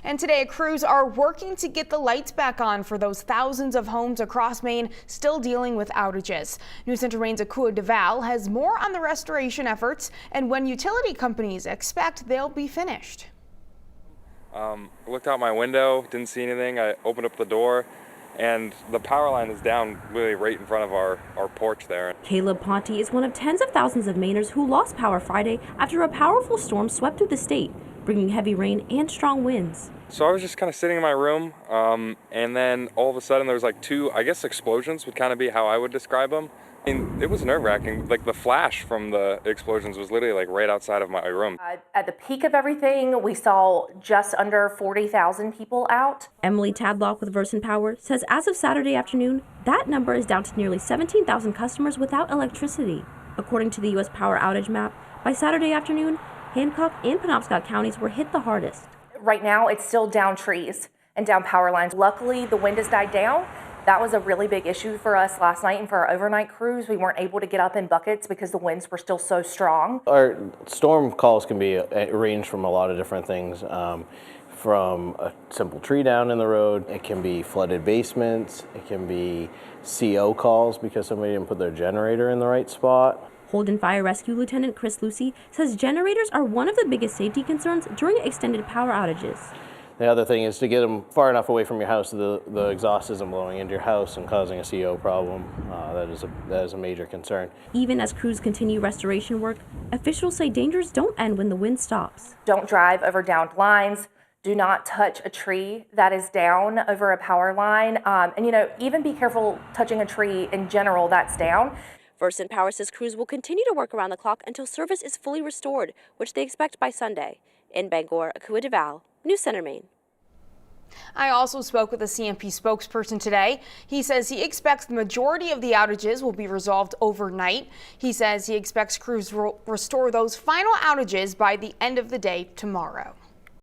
And today, crews are working to get the lights back on for those thousands of homes across Maine still dealing with outages. News Center Maine's Akua DeVal has more on the restoration efforts and when utility companies expect they'll be finished. Looked out my window, didn't see anything. I opened up the door, and the power line is down really right in front of our porch there. Caleb Ponte is one of tens of thousands of Mainers who lost power Friday after a powerful storm swept through the state, bringing heavy rain and strong winds. So I was just kind of sitting in my room, and then all of a sudden there was like two, I guess explosions would kind of be how I would describe them. I mean, it was nerve-wracking. Like the flash from the explosions was literally like right outside of my room. At the peak of everything, we saw just under 40,000 people out. Emily Tadlock with Versant Power says as of Saturday afternoon, that number is down to nearly 17,000 customers without electricity. According to the U.S. Power Outage Map, by Saturday afternoon, Hancock and Penobscot counties were hit the hardest. Right now, it's still down trees and down power lines. Luckily, the wind has died down. That was a really big issue for us last night and for our overnight crews. We weren't able to get up in buckets because the winds were still so strong. Our storm calls can be ranged from a lot of different things, from a simple tree down in the road. It can be flooded basements. It can be CO calls because somebody didn't put their generator in the right spot. Holden Fire Rescue Lieutenant Chris Lucy says generators are one of the biggest safety concerns during extended power outages. The other thing is to get them far enough away from your house so the exhaust isn't blowing into your house and causing a CO problem. That is a major concern. Even as crews continue restoration work, officials say dangers don't end when the wind stops. Don't drive over downed lines. Do not touch a tree that is down over a power line. And even be careful touching a tree in general that's down. Versant Power says crews will continue to work around the clock until service is fully restored, which they expect by Sunday. In Bangor, Akua DeVal, News Center, Maine. I also spoke with a CMP spokesperson today. He says he expects the majority of the outages will be resolved overnight. He says he expects crews will restore those final outages by the end of the day tomorrow.